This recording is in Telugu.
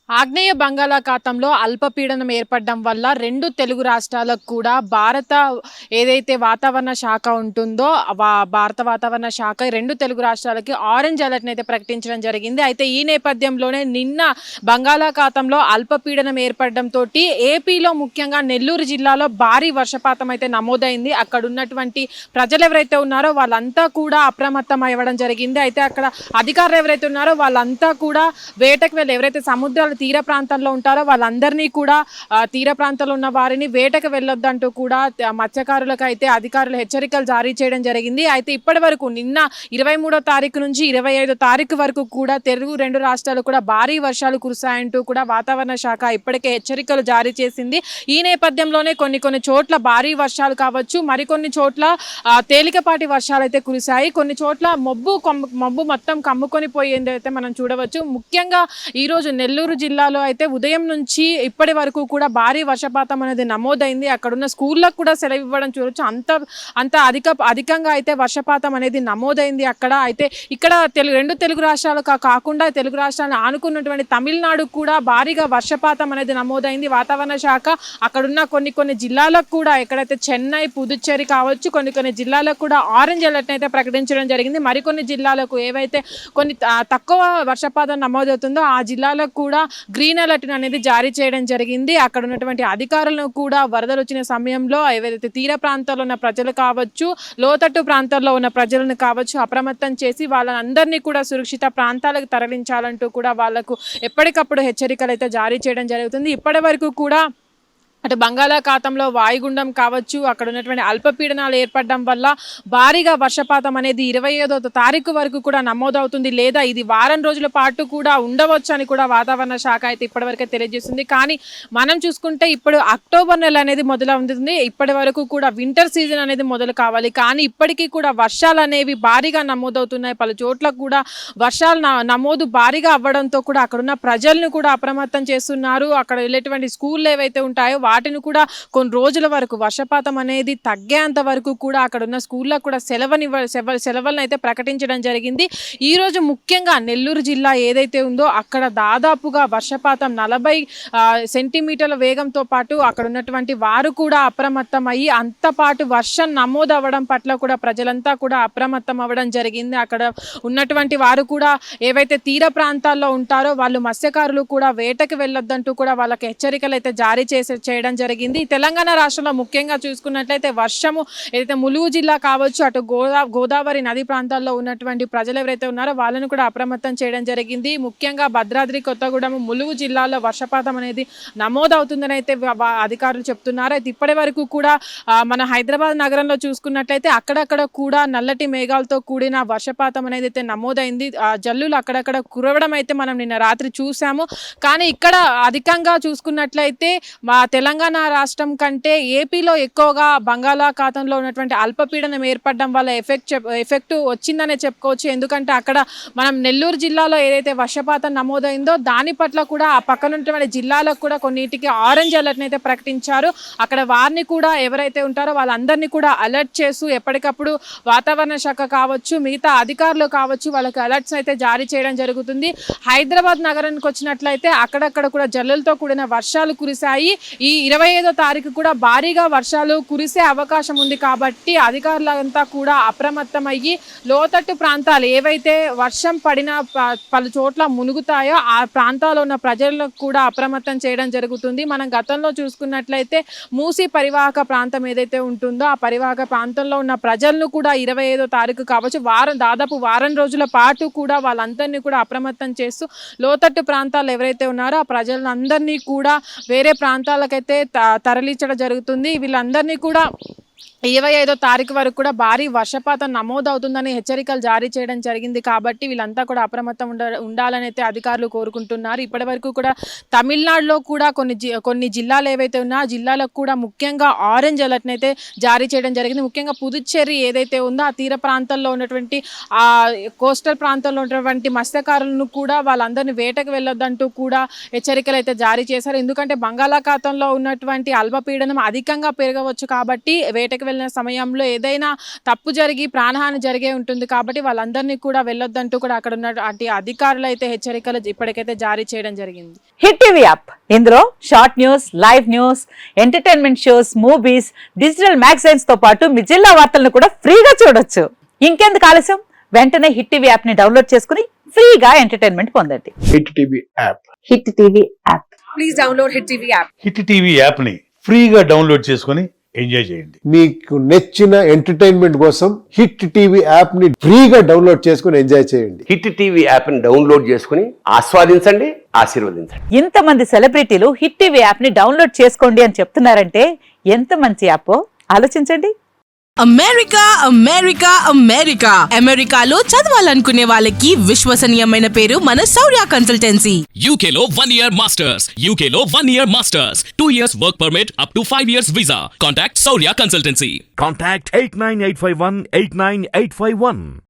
ఆగ్నేయ బంగాళాఖాతంలో అల్పపీడనం ఏర్పడడం వల్ల రెండు తెలుగు రాష్ట్రాలకు కూడా ఏదైతే వాతావరణ శాఖ ఉంటుందో భారత వాతావరణ శాఖ రెండు తెలుగు రాష్ట్రాలకి ఆరెంజ్ అలర్ట్ని అయితే ప్రకటించడం జరిగింది. అయితే ఈ నేపథ్యంలోనే నిన్న బంగాళాఖాతంలో అల్పపీడనం ఏర్పడడంతో ఏపీలో ముఖ్యంగా నెల్లూరు జిల్లాలో భారీ వర్షపాతం అయితే నమోదైంది. అక్కడ ఉన్నటువంటి ప్రజలు ఎవరైతే ఉన్నారో వాళ్ళంతా కూడా అప్రమత్తం అవ్వడం జరిగింది. అయితే అక్కడ అధికారులు ఎవరైతే ఉన్నారో వాళ్ళంతా కూడా వేటకు వెళ్ళి ఎవరైతే సముద్రాల తీర ప్రాంతంలో ఉంటారో వాళ్ళందరినీ కూడా తీర ప్రాంతంలో ఉన్న వారిని వేటకు వెళ్ళొద్దంటూ కూడా మత్స్యకారులకు అయితే అధికారులు హెచ్చరికలు జారీ చేయడం జరిగింది. అయితే ఇప్పటి వరకు నిన్న 23వ తారీఖు నుంచి 25వ తారీఖు వరకు కూడా తెలుగు రెండు రాష్ట్రాలు కూడా భారీ వర్షాలు కురుస్తాయంటూ కూడా వాతావరణ శాఖ ఇప్పటికే హెచ్చరికలు జారీ చేసింది. ఈ నేపథ్యంలోనే కొన్ని చోట్ల భారీ వర్షాలు కావచ్చు, మరికొన్ని చోట్ల తేలికపాటి వర్షాలు అయితే కురిశాయి. కొన్ని చోట్ల మబ్బు మొత్తం కమ్ముకొని పోయింది అయితే మనం చూడవచ్చు. ముఖ్యంగా ఈరోజు నెల్లూరు జిల్లాలో అయితే ఉదయం నుంచి ఇప్పటి వరకు కూడా భారీ వర్షపాతం అనేది నమోదైంది. అక్కడున్న స్కూళ్ళకు కూడా సెలవు ఇవ్వడం చూడవచ్చు. అంత అధికంగా అయితే వర్షపాతం అనేది నమోదైంది అక్కడ. అయితే ఇక్కడ రెండు తెలుగు రాష్ట్రాలు కాకుండా తెలుగు రాష్ట్రాలను ఆనుకున్నటువంటి తమిళనాడు కూడా భారీగా వర్షపాతం అనేది నమోదైంది. వాతావరణ శాఖ అక్కడున్న కొన్ని జిల్లాలకు కూడా ఎక్కడైతే చెన్నై, పుదుచ్చేరి కావచ్చు, కొన్ని జిల్లాలకు కూడా ఆరెంజ్ అలర్ట్ అయితే ప్రకటించడం జరిగింది. మరికొన్ని జిల్లాలకు ఏవైతే కొన్ని తక్కువ వర్షపాతం నమోదవుతుందో ఆ జిల్లాలకు కూడా గ్రీన్ అలర్ట్ అనేది జారీ చేయడం జరిగింది. అక్కడ ఉన్నటువంటి అధికారులను కూడా వరదలు వచ్చిన సమయంలో ఏవైతే తీర ప్రాంతాల్లో ఉన్న ప్రజలు కావచ్చు, లోతట్టు ప్రాంతాల్లో ఉన్న ప్రజలను కావచ్చు అప్రమత్తం చేసి వాళ్ళందరినీ కూడా సురక్షిత ప్రాంతాలకు తరలించాలంటూ కూడా వాళ్లకు ఎప్పటికప్పుడు హెచ్చరికలు అయితే జారీ చేయడం జరుగుతుంది. ఇప్పటి వరకు కూడా అటు బంగాళాఖాతంలో వాయుగుండం కావచ్చు, అక్కడ ఉన్నటువంటి అల్పపీడనాలు ఏర్పడడం వల్ల భారీగా వర్షపాతం అనేది 25వ తారీఖు వరకు కూడా నమోదవుతుంది, లేదా ఇది వారం రోజుల పాటు కూడా ఉండవచ్చు అని కూడా వాతావరణ శాఖ అయితే ఇప్పటివరకే తెలియజేస్తుంది. కానీ మనం చూసుకుంటే ఇప్పుడు అక్టోబర్ నెల అనేది మొదలవుతుంది. ఇప్పటి వరకు కూడా వింటర్ సీజన్ అనేది మొదలు కావాలి. కానీ ఇప్పటికీ కూడా వర్షాలు అనేవి భారీగా నమోదవుతున్నాయి. పలు చోట్ల కూడా వర్షాలు నమోదు భారీగా అవ్వడంతో కూడా అక్కడున్న ప్రజలను కూడా అప్రమత్తం చేస్తున్నారు. అక్కడ వెళ్ళేటువంటి స్కూళ్ళు ఏవైతే ఉంటాయో వాటిని కూడా కొన్ని రోజుల వరకు వర్షపాతం అనేది తగ్గేంత వరకు కూడా అక్కడ ఉన్న స్కూళ్ళకు కూడా సెలవులను అయితే ప్రకటించడం జరిగింది. ఈ రోజు ముఖ్యంగా నెల్లూరు జిల్లా ఏదైతే ఉందో అక్కడ దాదాపుగా వర్షపాతం 40 సెంటీమీటర్ల వేగంతో పాటు అక్కడ ఉన్నటువంటి వారు కూడా అప్రమత్తం అయ్యి అంతపాటు వర్షం నమోదు అవ్వడం పట్ల కూడా ప్రజలంతా కూడా అప్రమత్తం అవ్వడం జరిగింది. అక్కడ ఉన్నటువంటి వారు కూడా ఏవైతే తీర ప్రాంతాల్లో ఉంటారో వాళ్ళు మత్స్యకారులు కూడా వేటకు వెళ్ళొద్దంటూ కూడా వాళ్ళకి హెచ్చరికలు అయితే జారీ చేయడం జరిగింది. తెలంగాణ రాష్ట్రంలో ముఖ్యంగా చూసుకున్నట్లయితే వర్షము ఏదైతే ములుగు జిల్లా కావచ్చు, అటు గోదావరి నది ప్రాంతాల్లో ఉన్నటువంటి ప్రజలు ఎవరైతే ఉన్నారో వాళ్ళని కూడా అప్రమత్తం చేయడం జరిగింది. ముఖ్యంగా భద్రాద్రి కొత్తగూడెం, ములుగు జిల్లాలో వర్షపాతం అనేది నమోదవుతుందని అయితే అధికారులు చెప్తున్నారు. అయితే ఇప్పటి వరకు కూడా మన హైదరాబాద్ నగరంలో చూసుకున్నట్లయితే అక్కడక్కడ కూడా నల్లటి మేఘాలతో కూడిన వర్షపాతం అనేది అయితే నమోదైంది. జల్లులు అక్కడక్కడ కురవడం అయితే మనం నిన్న రాత్రి చూసాము. కానీ ఇక్కడ అధికంగా చూసుకున్నట్లయితే మా తెలంగాణ రాష్ట్రం కంటే ఏపీలో ఎక్కువగా బంగాళాఖాతంలో ఉన్నటువంటి అల్పపీడనం ఏర్పడడం వల్ల ఎఫెక్ట్ వచ్చిందనే చెప్పుకోవచ్చు. ఎందుకంటే అక్కడ మనం నెల్లూరు జిల్లాలో ఏదైతే వర్షపాతం నమోదైందో దాని పట్ల కూడా ఆ పక్కన ఉన్నటువంటి జిల్లాలకు కూడా కొన్నిటికి ఆరెంజ్ అలర్ట్ని అయితే ప్రకటించారు. అక్కడ వారిని కూడా ఎవరైతే ఉంటారో వాళ్ళందరినీ కూడా అలర్ట్ చేస్తూ ఎప్పటికప్పుడు వాతావరణ శాఖ కావచ్చు, మిగతా అధికారులు కావచ్చు వాళ్ళకి అలర్ట్స్ అయితే జారీ చేయడం జరుగుతుంది. హైదరాబాద్ నగరానికి వచ్చినట్లయితే అక్కడక్కడ కూడా జల్లులతో కూడిన వర్షాలు కురిశాయి. ఈ 25వ తారీఖు కూడా భారీగా వర్షాలు కురిసే అవకాశం ఉంది. కాబట్టి అధికారులంతా కూడా అప్రమత్తం అయ్యి లోతట్టు ప్రాంతాలు ఏవైతే వర్షం పడిన పలు చోట్ల మునుగుతాయో ఆ ప్రాంతాల్లో ఉన్న ప్రజలకు కూడా అప్రమత్తం చేయడం జరుగుతుంది. మనం గతంలో చూసుకున్నట్లయితే మూసీ పరివాహక ప్రాంతం ఏదైతే ఉంటుందో ఆ పరివాహక ప్రాంతంలో ఉన్న ప్రజలను కూడా 25వ తారీఖు కావచ్చు దాదాపు వారం రోజుల పాటు కూడా వాళ్ళందరినీ కూడా అప్రమత్తం చేస్తూ లోతట్టు ప్రాంతాలు ఎవరైతే ఉన్నారో ఆ ప్రజలందరినీ కూడా వేరే ప్రాంతాలకైతే తరలించడం జరుగుతుంది. వీళ్ళందరినీ కూడా 25వ తారీఖు వరకు కూడా భారీ వర్షపాతం నమోదవుతుందని హెచ్చరికలు జారీ చేయడం జరిగింది. కాబట్టి వీళ్ళంతా కూడా అప్రమత్తం ఉండాలని అయితే అధికారులు కోరుకుంటున్నారు. ఇప్పటి వరకు కూడా తమిళనాడులో కూడా కొన్ని జిల్లాలు ఏవైతే ఉన్నా ఆ జిల్లాలకు కూడా ముఖ్యంగా ఆరెంజ్ అలర్ట్ని అయితే జారీ చేయడం జరిగింది. ముఖ్యంగా పుదుచ్చేరి ఏదైతే ఉందో ఆ తీర ప్రాంతాల్లో ఉన్నటువంటి కోస్టల్ ప్రాంతాల్లో ఉన్నటువంటి మత్స్యకారులను కూడా వాళ్ళందరినీ వేటకు వెళ్ళొద్దంటూ కూడా హెచ్చరికలు అయితే జారీ చేశారు. ఎందుకంటే బంగాళాఖాతంలో ఉన్నటువంటి అల్పపీడనం అధికంగా పెరగవచ్చు కాబట్టి వేటకు వెళ్ళిన సమయంలో ఏదైనా తప్పు జరిగి ప్రాణహాని జరిగే ఉంటుంది కాబట్టి వాళ్ళందరినీ కూడా వెళ్ళొద్దంటూ కూడా అక్కడ ఉన్నటువంటి అధికారులు అయితే హెచ్చరికలు ఇప్పటికైతే జారీ చేయడం జరిగింది. హిట్ టీవీ యాప్, ఇందులో short news, live news, entertainment shows, movies, digital magazines తో పాటు మీ జిల్లా వార్తలను కూడా ఫ్రీగా చూడొచ్చు. ఇంకెందుకు ఆలస్యం, వెంటనే హిట్ టీవీ యాప్ ని డౌన్లోడ్ చేసుకుని ఫ్రీగా ఎంటర్టైన్మెంట్ పొందండి. Hit TV app. Hit TV app. Please download hit TV app. Hit TV app ని ఫ్రీగా డౌన్లోడ్ చేసుకుని ఎంజాయ్ చేయండి. మీకు నచ్చిన ఎంటర్టైన్మెంట్ కోసం హిట్ టీవీ యాప్ ని ఫ్రీగా డౌన్లోడ్ చేసుకుని ఎంజాయ్ చేయండి. హిట్ టీవీ యాప్ ని డౌన్లోడ్ చేసుకుని ఆస్వాదించండి, ఆశీర్వదించండి. ఇంతమంది సెలబ్రిటీలు హిట్ టీవీ యాప్ ని డౌన్లోడ్ చేసుకోండి అని చెప్తున్నారంటే ఎంత మంచి యాప్ ఆలోచించండి. అమెరికా అమెరికా అమెరికా అమెరికాలో చదవాలనుకునే వాళ్ళకి విశ్వసనీయమైన పేరు మన శౌర్య కన్సల్టెన్సీ. UK లో 1 year masters, UK లో 1 year masters, 2 years work permit up to 5 years visa. Contact Saurya Consultancy. Contact 89851 89851.